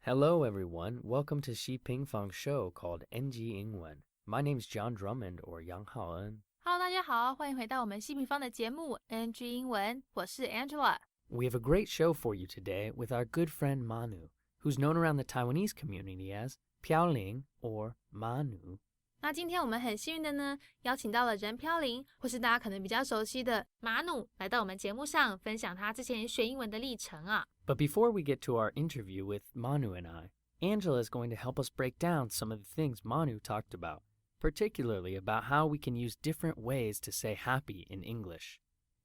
Hello everyone, welcome to 希平方 show called NG 英文. My name's John Drummond or 阳昊恩. Hello， 大家好，欢迎回到我们希平方的节目 NG 英文，我是 Angela。We have a great show for you today with our good friend Manu, who's known around the Taiwanese community as 飘零 or Manu. 那今天我们很幸运的呢，邀请到了仁飘零，或是大家可能比较熟悉的马努，来到我们节目上分享他之前学英文的历程啊。But before we get to our interview with Manu and I, Angela is going to help us break down some of the things Manu talked about, particularly about how we can use different ways to say happy in English.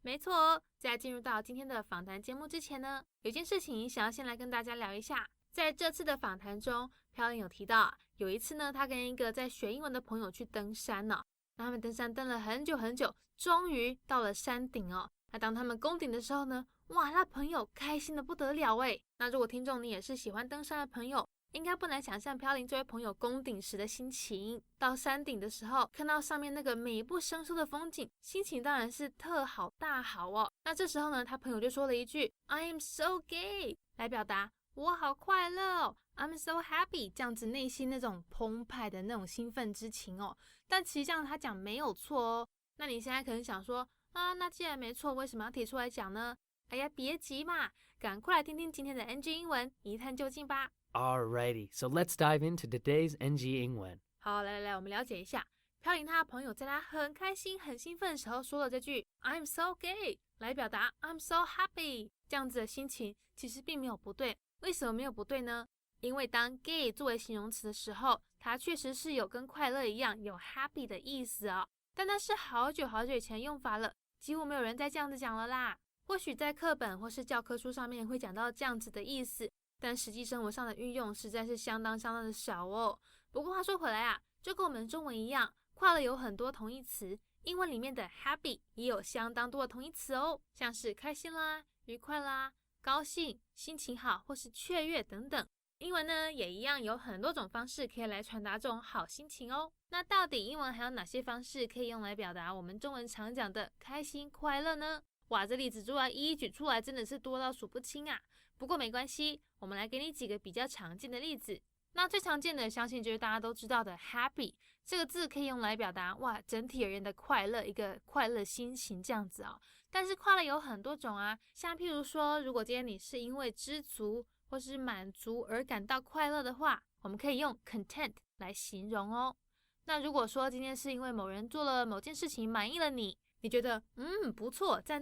没错哦，在进入到今天的访谈节目之前呢，有件事情想要先来跟大家聊一下。在这次的访谈中，飘零有提到有一次呢，他跟一个在学英文的朋友去登山呢，那他们登山登了很久很久，终于到了山顶哦。那当他们攻顶的时候呢，哇，他朋友开心的不得了诶。那如果听众你也是喜欢登山的朋友，应该不难想象飘零这位朋友攻顶时的心情。到山顶的时候，看到上面那个美不胜收的风景，心情当然是特好大好哦。那这时候呢，他朋友就说了一句 I am so gay 来表达我好快乐哦 I'm so happy 这样子内心那种澎湃的那种兴奋之情哦。但其实这样他讲没有错哦。那你现在可能想说啊，那既然没错，为什么要提出来讲呢？哎呀，别急嘛，赶快来听听今天的 NG 英文，一探究竟吧。Alrighty, so let's dive into today's NG 英文。好，来，我们了解一下。飘零他的朋友在他很开心、很兴奋的时候说了这句 I'm so gay 来表达 I'm so happy 这样子的心情，其实并没有不对。为什么没有不对呢？因为当 gay 作为形容词的时候，它确实是有跟快乐一样有 happy 的意思哦。但那是好久好久以前用法了，几乎没有人再这样子讲了啦。或许在课本或是教科书上面会讲到这样子的意思，但实际生活上的运用实在是相当的少哦。不过话说回来啊，就跟我们中文一样，快乐有很多同义词，英文里面的 happy 也有相当多的同义词哦，像是开心啦、愉快啦、高兴、心情好或是雀跃等等。英文呢也一样有很多种方式可以来传达这种好心情哦。那到底英文还有哪些方式可以用来表达我们中文常讲的开心快乐呢？哇，这例子如果一一举出来真的是多到数不清啊。不过没关系，我们来给你几个比较常见的例子。那最常见的相信就是大家都知道的 happy 这个字可以用来表达哇整体而言的快乐，一个快乐心情这样子哦。但是快乐有很多种啊，像譬如说如果今天你是因为知足或是满足而感到快乐的话，我们可以用 content 来形容哦。那如果说今天是因为某人做了某件事情满意了你觉得不错，赞，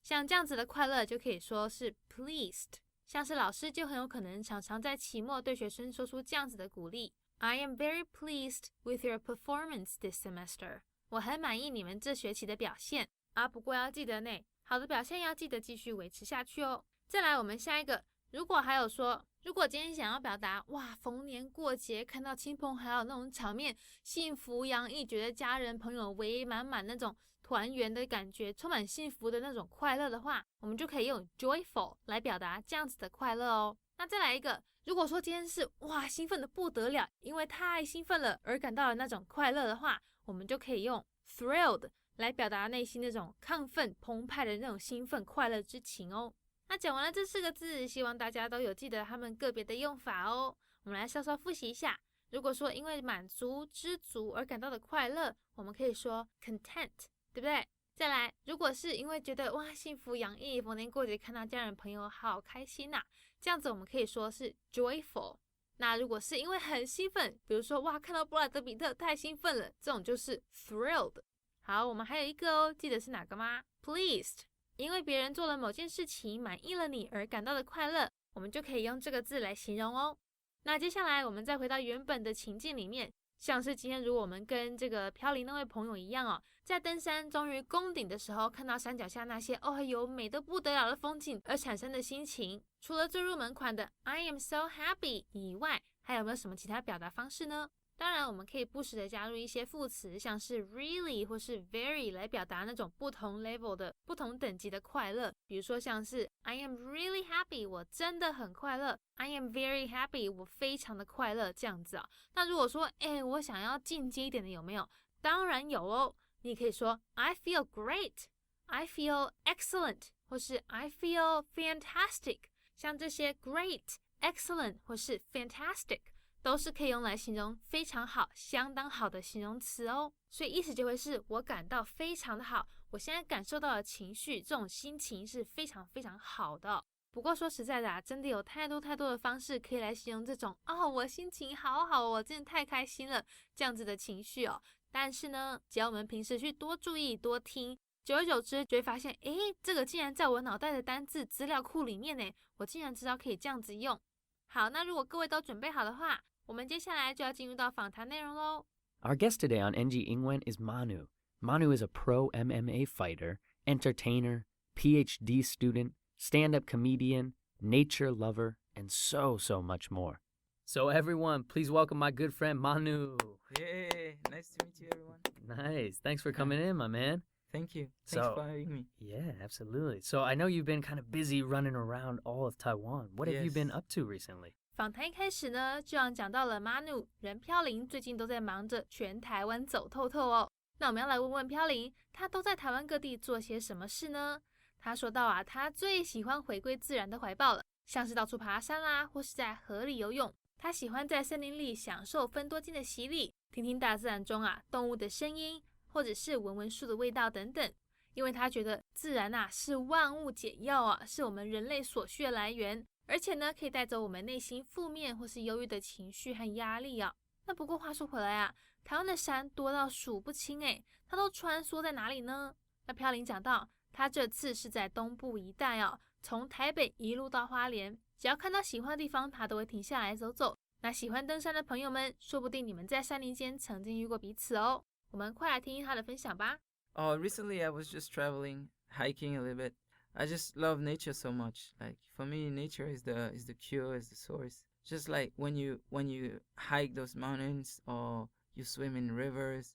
像这样子的快乐就可以说是 pleased。 像是老师就很有可能常常在期末对学生说出这样子的鼓励 I am very pleased with your performance this semester 我很满意你们这学期的表现啊，不过要记得呢，好的表现要记得继续维持下去哦。再来我们下一个，如果还有说如果今天想要表达哇逢年过节看到亲朋好友那种场面幸福洋溢，觉得家人朋友围满满那种团圆的感觉，充满幸福的那种快乐的话，我们就可以用 joyful 来表达这样子的快乐哦。那再来一个，如果说今天是哇兴奋的不得了，因为太兴奋了而感到了那种快乐的话，我们就可以用 thrilled 来表达内心那种亢奋澎湃的那种兴奋快乐之情哦。那讲完了这4个字，希望大家都有记得他们个别的用法哦。我们来稍稍复习一下。如果说因为满足知足而感到的快乐，我们可以说 content， 对不对？再来，如果是因为觉得哇幸福洋溢，逢年过节看到家人朋友好开心啊，这样子我们可以说是 joyful。 那如果是因为很兴奋，比如说哇看到布莱德比特太兴奋了，这种就是 thrilled。 好，我们还有一个哦，记得是哪个吗？ pleased， 因为别人做了某件事情满意了你而感到的快乐，我们就可以用这个字来形容哦。那接下来我们再回到原本的情境里面，像是今天如果我们跟这个飘零那位朋友一样哦，在登山终于攻顶的时候，看到山脚下那些有美得不得了的风景而产生的心情，除了最入门款的 I am so happy 以外，还有没有什么其他表达方式呢？当然我们可以不时的加入一些副词，像是 really 或是 very 来表达那种不同 level 的不同等级的快乐。比如说像是 I am really happy 我真的很快乐， I am very happy 我非常的快乐这样子啊。那如果说我想要进阶一点的有没有？当然有哦，你可以说 I feel great， I feel excellent 或是 I feel fantastic。像这些 great excellent 或是 fantastic 都是可以用来形容非常好、相当好的形容词哦。所以意思就会是我感到非常的好，我现在感受到的情绪，这种心情是非常非常好的。不过说实在的啊，真的有太多的方式可以来形容这种我心情好好，我真的太开心了这样子的情绪哦。但是呢，只要我们平时去多注意、多听，久而久之就会发现，这个竟然在我脑袋的单字资料库里面呢，我竟然知道可以这样子用。好，那如果各位都准备好的话，我们接下来就要进入到访谈内容咯。Our guest today on NG 英文 is Manu. Manu is a pro MMA fighter, entertainer, PhD student, stand-up comedian, nature lover, and so much more. So everyone, please welcome my good friend Manu. Yay, nice to meet you, everyone. Nice. Thanks for coming in, my man. Thank you. Thanks for having me. Yeah, absolutely. So I know you've been kind of busy running around all of Taiwan. What have you been up to recently? 访谈一开始呢，就要讲到了 Manu 仁飘零最近都在忙着全台湾走透透哦。那我们要来问问飘零，他都在台湾各地做些什么事呢？他说到啊，他最喜欢回归自然的怀抱了，像是到处爬山啦，或是在河里游泳。他喜欢在森林里享受芬多精的洗礼，听听大自然中啊动物的声音，或者是闻闻树的味道等等。因为他觉得自然啊是万物解药啊，是我们人类所需的来源，而且呢可以带走我们内心负面或是忧郁的情绪和压力啊。那不过话说回来啊，台湾的山多到数不清它都穿梭在哪里呢？那飘零讲到，他这次是在东部一带哦，从台北一路到花莲，只要看到喜欢的地方，他都会停下来走走。那喜欢登山的朋友们，说不定你们在山林间曾经遇过彼此哦。我们快来听听他的分享吧。Recently I was just traveling, hiking a little bit. I just love nature so much. Like for me, nature is the cure, is the source. Just like when you hike those mountains or you swim in rivers,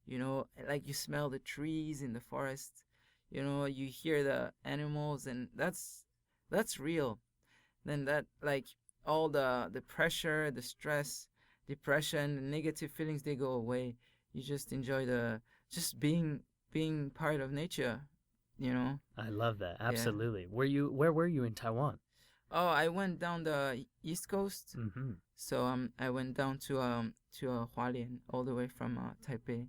you know, like you smell the trees in the forest, you know, you hear the animals, and that's real. Then that, like, all the pressure, the stress, depression, the negative feelings, they go away. You just enjoy just being part of nature, you know. I love that. Absolutely. Yeah. Where were you in Taiwan? I went down the East Coast. Mm-hmm. So I went down to Hualien, all the way from Taipei.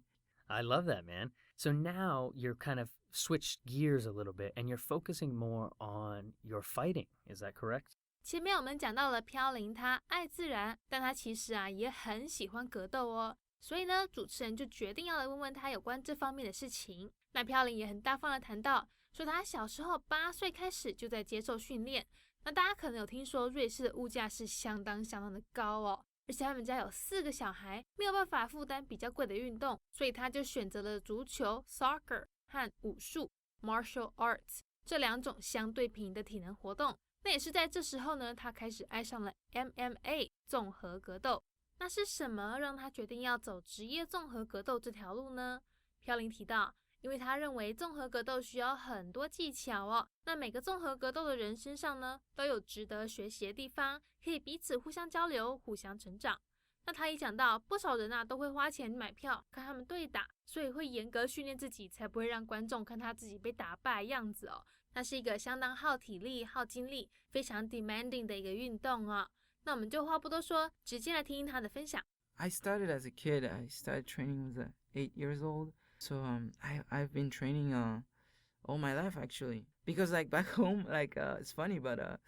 I love that, man. So now you're kind of switched gears a little bit and you're focusing more on your fighting. Is that correct? 前面我们讲到了飘零他爱自然，但他其实啊也很喜欢格斗哦。所以呢，主持人就决定要来问问他有关这方面的事情。那飘零也很大方的谈到，说他小时候8岁开始就在接受训练。那大家可能有听说瑞士的物价是相当的高哦，而且他们家有4个小孩，没有办法负担比较贵的运动，所以他就选择了足球 soccer 和武术 martial arts 这2种相对平的体能活动。那也是在这时候呢，他开始爱上了 MMA 综合格斗。那是什么让他决定要走职业综合格斗这条路呢？飘零提到，因为他认为综合格斗需要很多技巧哦。那每个综合格斗的人身上呢，都有值得学习的地方，可以彼此互相交流，互相成长。那他也讲到，不少人啊都会花钱买票看他们对打，所以会严格训练自己，才不会让观众看他自己被打败的样子哦。那是一个相当耗体力、耗精力、非常 demanding 的一个运动哦。那我们就话不多说，直接来听听他的分享。I started as a kid. I started training was 8 years old. So I've been training all my life actually. Because like back home, like it's funny, but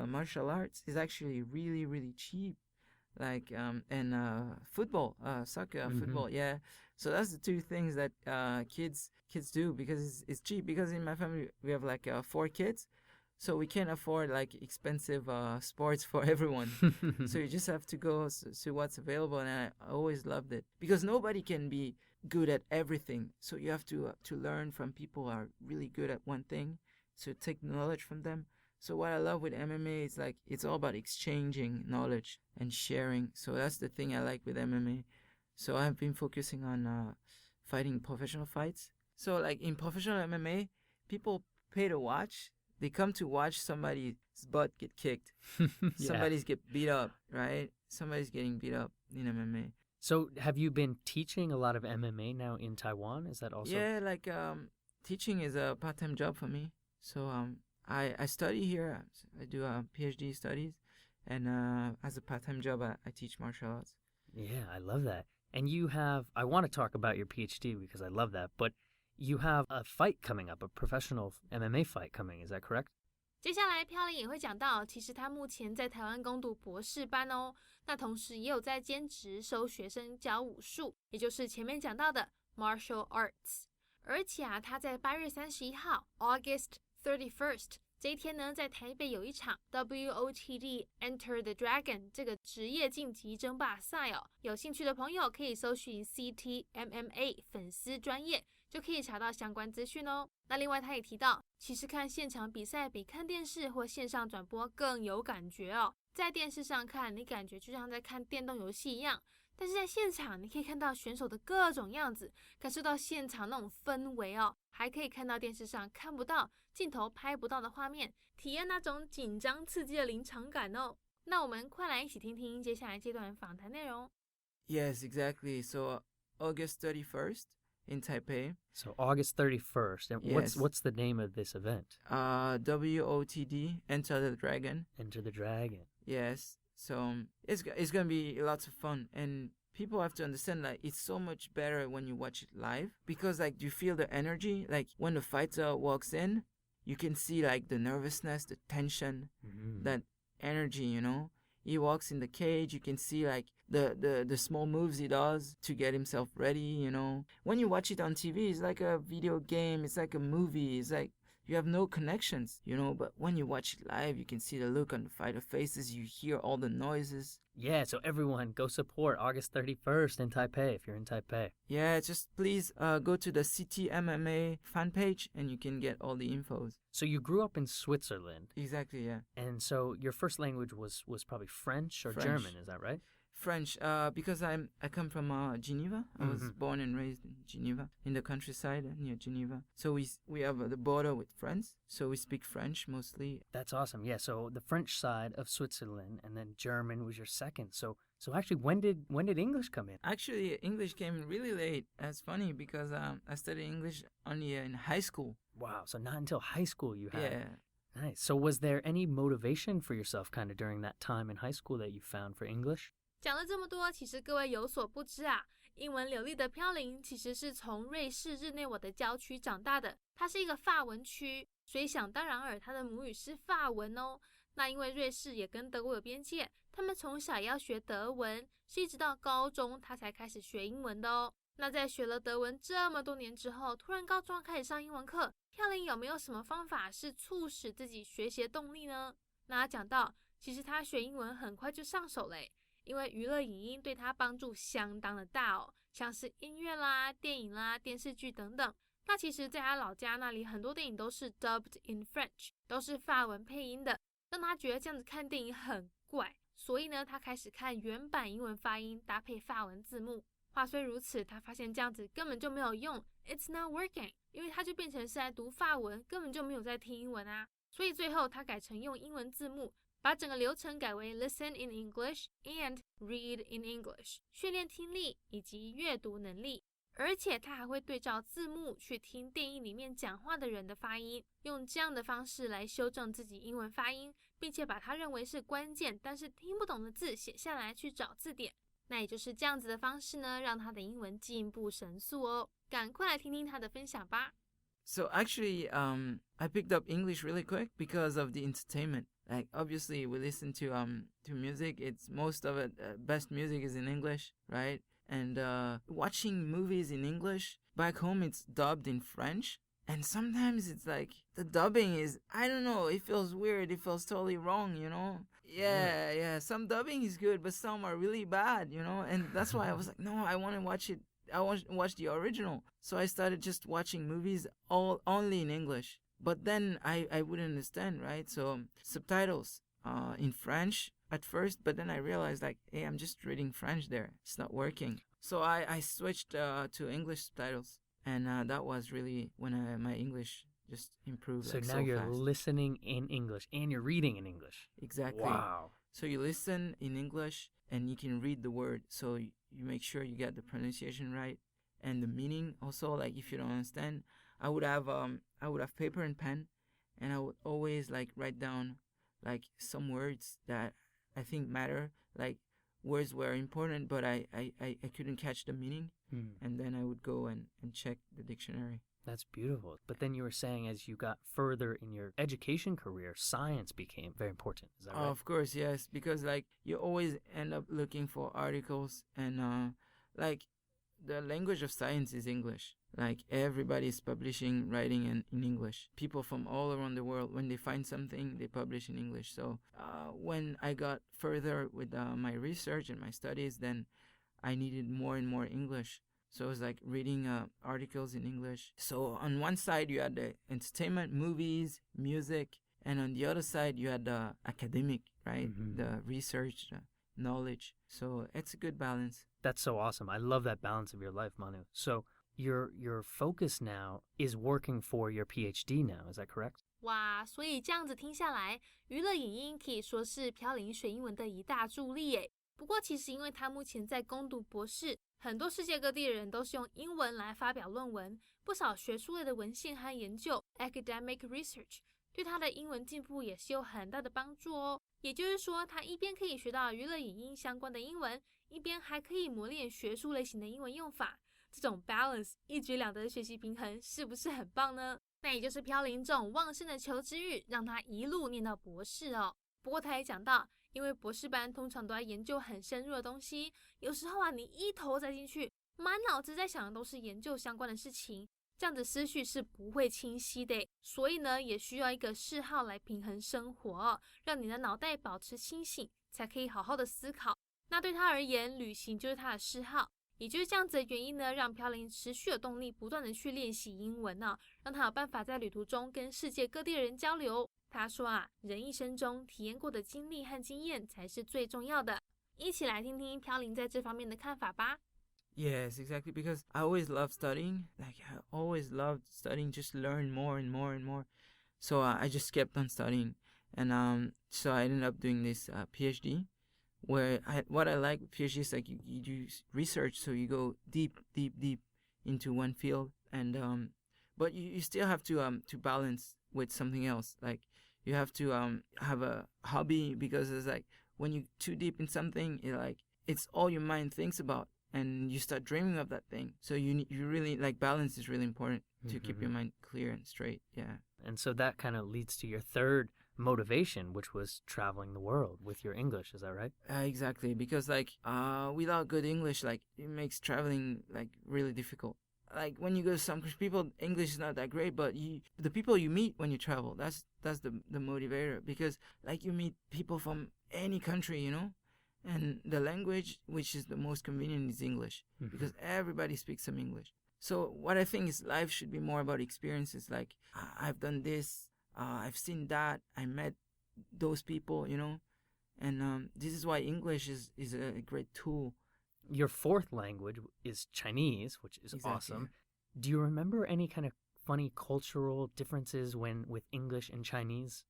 martial arts is actually really cheap. Like and football, soccer, football, yeah. So that's the two things that kids do because it's cheap. Because in my family we have like 4 kids, so we can't afford like expensive sports for everyone. So you just have to go see what's available, and I always loved it because nobody can be good at everything. So you have to learn from people who are really good at one thing. So take knowledge from them. So what I love with MMA is like it's all about exchanging knowledge and sharing. So that's the thing I like with MMA. So I've been focusing on fighting professional fights. So like in professional MMA, people pay to watch. They come to watch somebody's butt get kicked. Yeah. Somebody's get beat up, right? Somebody's getting beat up in MMA. So have you been teaching a lot of MMA now in Taiwan? Is that also? Yeah, like teaching is a part-time job for me. So I study here. I do PhD studies, And as a part-time job, I teach martial arts. Yeah, I love that. And I want to talk about your PhD because I love that, but you have a fight coming up, a professional MMA fight coming, is that correct? 接下来飘零也会讲到，其实他目前在台湾攻读博士班哦，那同时也有在兼职收学生教武术，也就是前面讲到的 martial arts。而且他在8月31号 August 31st 这一天呢，在台北有一场 WOTD Enter the Dragon 这个职业晋级争霸赛哦，有兴趣的朋友可以搜寻 CTMMA 粉丝专页，就可以查到相关资讯哦。那另外他也提到，其实看现场比赛比看电视或线上转播更有感觉哦。在电视上看，你感觉就像在看电动游戏一样，但是在现场你可以看到选手的各种样子，感受到现场那种氛围哦，还可以看到电视上看不到、镜头拍不到的画面，体验那种紧张刺激的临场感哦。那我们快来一起听听接下来这段访谈内容。Yes, exactly. So August 31st in Taipei. So August 31st. And Yes. what's the name of this event? WOTD, Enter the Dragon. Enter the Dragon. Yes. So it's going to be lots of fun. And people have to understand, like, it's so much better when you watch it live. Because, like, you feel the energy. Like, when the fighter walks in, you can see, like, the nervousness, the tension, that energy, you know. He walks in the cage, you can see like the small moves he does to get himself ready, you know. When you watch it on TV, it's like a video game, it's like a movie, it's like you have no connections, you know. But when you watch it live, you can see the look on the fighter faces, you hear all the noises. Yeah, so everyone go support August 31st in Taipei if you're in Taipei. Yeah, just please go to the CTMMA fan page and you can get all the infos. So you grew up in Switzerland. Exactly, yeah. And so your first language was probably French or French. German, is that right? French, because I come from Geneva. I was born and raised in Geneva, in the countryside near Geneva. So we have the border with France, so we speak French mostly. That's awesome. Yeah, so the French side of Switzerland, and then German was your second. So actually, when did English come in? Actually, English came really late. That's funny because I studied English only in high school. Wow, so not until high school you had. Yeah. Nice. So was there any motivation for yourself kind of during that time in high school that you found for English? 讲了这么多，其实各位有所不知啊，英文流利的飘零其实是从瑞士日内瓦的郊区长大的，它是一个法文区，所以想当然尔，他的母语是法文哦。那因为瑞士也跟德国有边界，他们从小也要学德文，是一直到高中他才开始学英文的哦。那在学了德文这么多年之后，突然高中开始上英文课，飘零有没有什么方法是促使自己学习的动力呢？那他讲到，其实他学英文很快就上手嘞。因为娱乐影音对他帮助相当的大哦，像是音乐啦、电影啦、电视剧等等。那其实在他老家那里，很多电影都是 dubbed in French， 都是法文配音的，让他觉得这样子看电影很怪。所以呢，他开始看原版英文发音搭配法文字幕。话虽如此，他发现这样子根本就没有用 ，It's not working， 因为他就变成是在读法文，根本就没有在听英文啊。所以最后他改成用英文字幕。把整个流程改为 listen in English and read in English， 训练听力以及阅读能力。而且他还会对照字幕去听电影里面讲话的人的发音，用这样的方式来修正自己英文发音，并且把他认为是关键但是听不懂的字写下来去找字典。那也就是这样子的方式呢，让他的英文进步神速哦。赶快来听听他的分享吧。So actually, I picked up English really quick because of the entertainment. Like, obviously, we listen to music. It's most of it, best music is in English, right? And watching movies in English, back home it's dubbed in French. And sometimes it's like, the dubbing is, I don't know, it feels weird. It feels totally wrong, you know? Yeah. Some dubbing is good, but some are really bad, you know? And that's why I was like, no, I want to watch it. I want to watch the original. So I started just watching movies only in English. But then I wouldn't understand, right? So subtitles in French at first, but then I realized like, hey, I'm just reading French there. It's not working. So I switched to English subtitles. And that was really when my English just improved. So like, now so you're fast. listening in English and you're reading in English. Exactly. Wow. So you listen in English and you can read the word. So you make sure you get the pronunciation right and the meaning also. Like if you don't understand, I would have paper and pen, and I would always like write down like some words that I think matter. Like words were important, but I couldn't catch the meaning. And then I would go and check the dictionary. That's beautiful. But then you were saying as you got further in your education career, science became very important. Is that right? Of course, yes. Because like you always end up looking for articles and like the language of science is English. Like everybody's publishing, writing in English. People from all around the world, when they find something, they publish in English. So when I got further with my research and my studies, then I needed more and more English. So it was like reading articles in English. So on one side, you had the entertainment, movies, music. And on the other side, you had the academic, right? The research, the knowledge. So it's a good balance. That's so awesome. I love that balance of your life, Manu. So your focus now is working for your PhD now. Is that correct? 哇，所以这样子听下来，娱乐影音可以说是飘零学英文的一大助力耶。不过其实因为他目前在攻读博士，很多世界各地的人都是用英文来发表论文，不少学术类的文献和研究 academic research 对他的英文进步也是有很大的帮助哦。也就是说，他一边可以学到娱乐影音相关的英文，一边还可以磨练学术类型的英文用法。这种 balance 一举两得的学习平衡是不是很棒呢？那也就是飘零这种旺盛的求知欲让他一路念到博士哦。不过他也讲到，因为博士班通常都在研究很深入的东西，有时候你一头栽进去，满脑子在想的都是研究相关的事情，这样子思绪是不会清晰的。所以呢，也需要一个嗜好来平衡生活哦，让你的脑袋保持清醒，才可以好好的思考。那对他而言，旅行就是他的嗜好。也就是这样子的原因呢，让飘零持续有动力不断的去练习英文呢，让他有办法在旅途中跟世界各地的人交流。他说人一生中体验过的经历和经验才是最重要的。一起来听听飘零在这方面的看法吧。Yes, exactly. Because I always loved studying. Like I always loved studying, just learn more and more and more. So I just kept on studying, and so I ended up doing this PhD. Where what I like with PhD is like you do research, so you go deep into one field, and but you still have to balance with something else. Like you have to have a hobby, because it's like when you're too deep in something, it's all your mind thinks about, and you start dreaming of that thing. So you really like balance is really important to keep your mind clear and straight. Yeah. And so that kind of leads to your third motivation, which was traveling the world with your English. Is that right? Exactly, because like without good English, like it makes traveling like really difficult. Like when you go to some people, English is not that great, but the people you meet when you travel, that's the motivator, because like you meet people from any country, you know, and the language which is the most convenient is English, because everybody speaks some English. So what I think is life should be more about experiences. Like I've done this, I've seen that, I met those people, you know, and this is why English is a great tool. Your fourth language is Chinese, which is Exactly. awesome. Do you remember any kind of funny cultural differences with English and Chinese?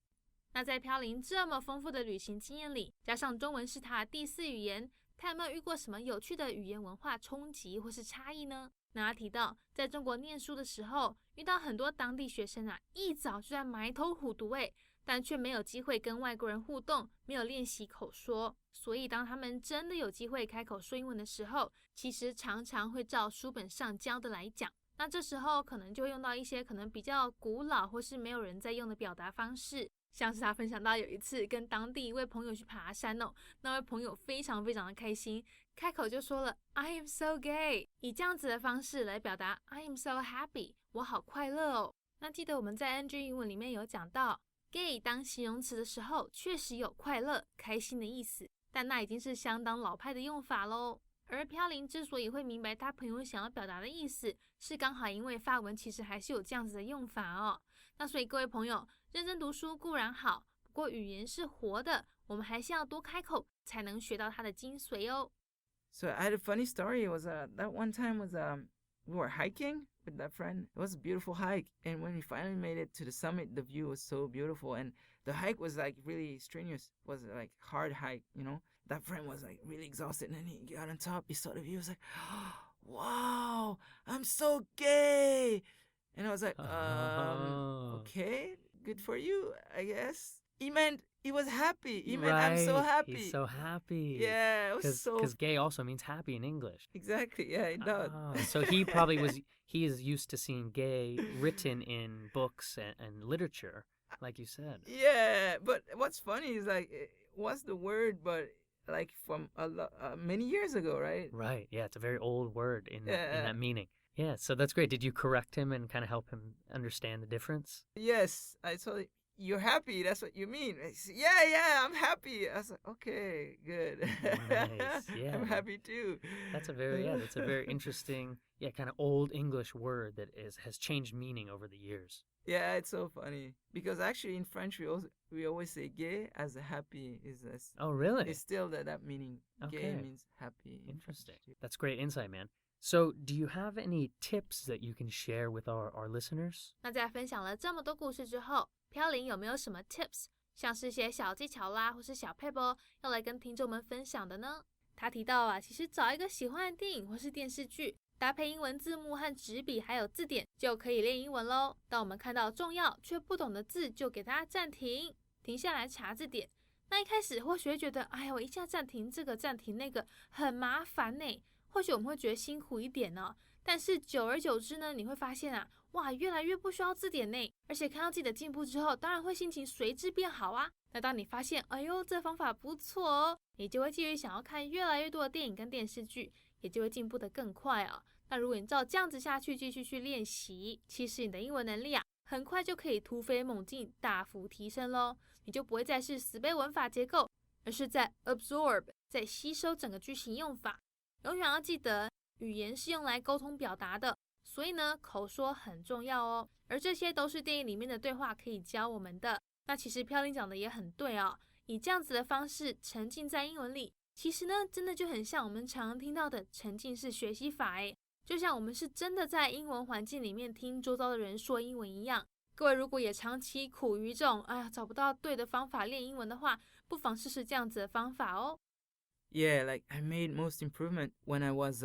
那在飘零这么丰富的旅行经验里，加上中文是他的第四语言，他有没有遇过什么有趣的语言文化冲击或是差异呢？那他提到，在中国念书的时候，遇到很多当地学生一早就在埋头苦读但却没有机会跟外国人互动，没有练习口说。所以当他们真的有机会开口说英文的时候，其实常常会照书本上教的来讲。那这时候可能就会用到一些可能比较古老或是没有人在用的表达方式。像是他分享到有一次跟当地一位朋友去爬山那位朋友非常非常的开心，开口就说了 I am so gay， 以这样子的方式来表达 I am so happy， 我好快乐哦。那记得我们在 NG 英文里面有讲到 gay 当形容词的时候确实有快乐开心的意思，但那已经是相当老派的用法咯。而飘零之所以会明白他朋友想要表达的意思，是刚好因为法文其实还是有这样子的用法哦。那所以各位朋友，认真读书固然好，不过语言是活的，我们还是要多开口，才能学到它的精髓哦。So I had a funny story. It was that one time was we were hiking with that friend. It was a beautiful hike, and when we finally made it to the summit, the view was so beautiful, and the hike was like really strenuous. It was like hard hike, you know. That friend was like really exhausted, and then he got on top, he saw the view, he was like, wow, I'm so gay. And I was like, okay, good for you, I guess. he meant he was happy. He meant I'm so happy. He's so happy. Yeah, it was so. Because gay also means happy in English. Exactly. Yeah, it does. So he probably he is used to seeing gay written in books and literature, like you said. Yeah, but what's funny is like, what's the word? But like from many years ago, right? Right. Yeah, it's a very old word in that meaning. Yeah, so that's great. Did you correct him and kind of help him understand the difference? Yes, I told him, you're happy. That's what you mean. Said, yeah, I'm happy. I was like, okay, good. Nice. Yeah, I'm happy too. That's a very interesting, kind of old English word that has changed meaning over the years. Yeah, it's so funny because actually in French we always say gay as a happy Oh, really? It's still that meaning. Okay. Gay means happy. Interesting. That's great insight, man. So, do you have any tips that you can share with our listeners? 那在分享了这么多故事之后，飘零有没有什么 tips， 像是些小技巧啦，或是小撇步要来跟听众们分享的呢？他提到啊，其实找一个喜欢的电影或是电视剧，搭配英文字幕和纸笔还有字典，就可以练英文咯。当我们看到重要却不懂的字，就给它暂停，停下来查字典。那一开始或许会觉得，哎呀，我一下暂停这个暂停那个很麻烦呢。或许我们会觉得辛苦一点呢，但是久而久之呢，你会发现啊，哇，越来越不需要字典呢，而且看到自己的进步之后，当然会心情随之变好啊。那当你发现，哎呦，这方法不错哦，你就会继续想要看越来越多的电影跟电视剧，也就会进步得更快啊。那如果你照这样子下去，继续去练习，其实你的英文能力啊，很快就可以突飞猛进，大幅提升咯。你就不会再是死背文法结构，而是在 absorb， 在吸收整个句型用法。永远要记得，语言是用来沟通表达的，所以呢，口说很重要哦。而这些都是电影里面的对话可以教我们的。那其实飘零讲的也很对哦，以这样子的方式沉浸在英文里，其实呢，真的就很像我们常听到的沉浸式学习法诶，就像我们是真的在英文环境里面听周遭的人说英文一样。各位如果也长期苦于这种找不到对的方法练英文的话，不妨试试这样子的方法哦。Yeah, like I made most improvement when I was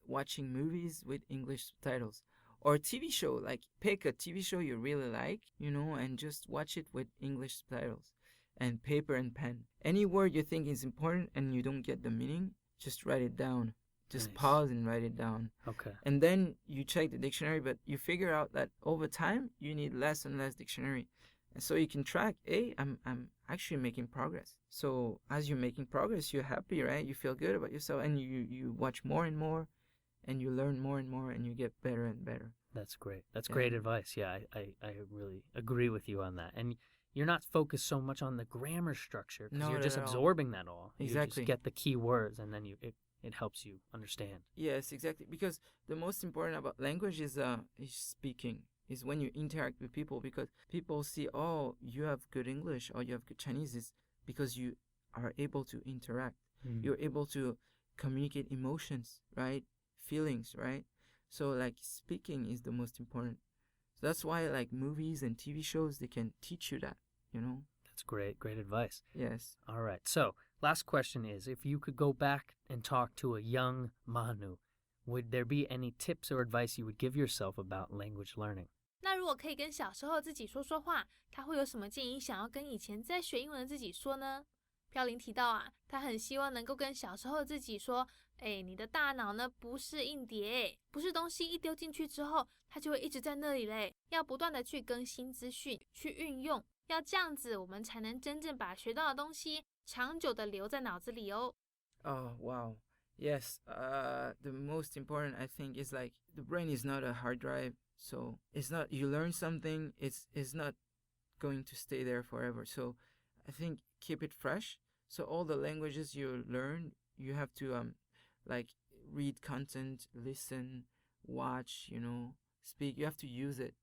watching movies with English subtitles or TV show. Like pick a TV show you really like, and just watch it with English subtitles and paper and pen. Any word you think is important and you don't get the meaning, just write it down. Just Nice. pause and write it down. Okay. And then you check the dictionary, but you figure out that over time you need less and less dictionary. And so you can track, I'm actually making progress. So as you're making progress, you're happy, right? You feel good about yourself, and you watch more and more, and you learn more and more, and you get better and better. That's great. That's great advice. Yeah, I really agree with you on that. And you're not focused so much on the grammar structure because you're just absorbing that all. Exactly. You just get the key words, and then it helps you understand. Yes, exactly. Because the most important about language is speaking. Is when you interact with people, because people see, oh, you have good English or you have good Chinese, is because you are able to interact. You're able to communicate emotions, right? Feelings, right? So like speaking is the most important. So that's why like movies and TV shows, they can teach you that, That's great advice. Yes. All right. So last question is, if you could go back and talk to a young Manu, would there be any tips or advice you would give yourself about language learning? 那如果可以跟小时候的自己说说话，他会有什么建议想要跟以前在学英文的自己说呢？飘零提到啊，他很希望能够跟小时候的自己说，你的大脑呢不是硬碟，不是东西一丢进去之后，它就会一直在那里嘞，要不断的去更新资讯，去运用，要这样子我们才能真正把学到的东西长久的留在脑子里哦。Oh, wow. Yes. The most important, I think, is like the brain is not a hard drive. So it's not, you learn something, it's not going to stay there forever. So I think keep it fresh. So all the languages you learn, you have to like read content, listen, watch, speak. You have to use it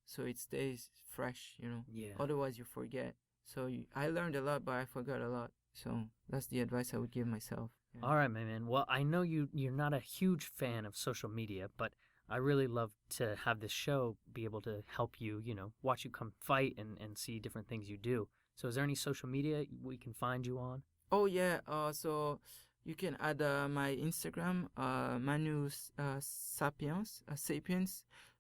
so it stays fresh, Yeah. Otherwise you forget. So I learned a lot, but I forgot a lot. So that's the advice I would give myself. Yeah. All right, my man. Well, I know you're not a huge fan of social media, but I really love to have this show be able to help you, watch you come fight and see different things you do. So is there any social media we can find you on? Oh, yeah. So you can add my Instagram, Manu Sapiens.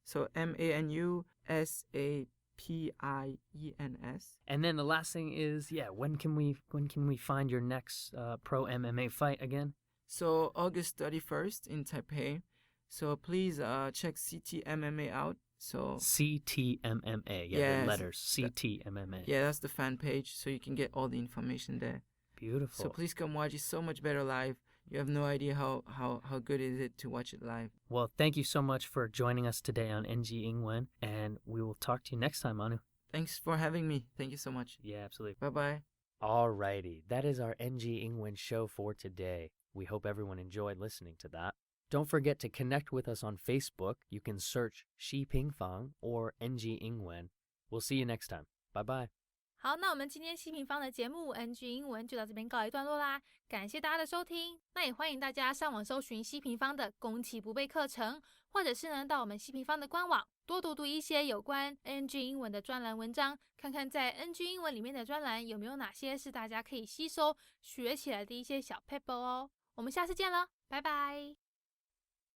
So ManuSapiens. PIENS. And then the last thing is, when can we find your next pro MMA fight again? So August 31st in Taipei. So please check CTMMA out. So CTMMA, yes, the letters CTMMA. Yeah, that's the fan page. So you can get all the information there. Beautiful. So please come watch. It's so much better live. You have no idea how good is it to watch it live. Well, thank you so much for joining us today on NG英文, and we will talk to you next time, Manu. Thanks for having me. Thank you so much. Yeah, absolutely. Bye-bye. Alrighty, that is our NG英文 show for today. We hope everyone enjoyed listening to that. Don't forget to connect with us on Facebook. You can search 希平方 or NG 英文. We'll see you next time. Bye-bye. 好，那我们今天希平方的节目 NG 英文就到这边告一段落啦，感谢大家的收听。那也欢迎大家上网搜寻希平方的攻其不备课程，或者是呢到我们希平方的官网多读一些有关 NG 英文的专栏文章，看看在 NG 英文里面的专栏有没有哪些是大家可以吸收学起来的一些小 paper 哦。我们下次见了，拜拜。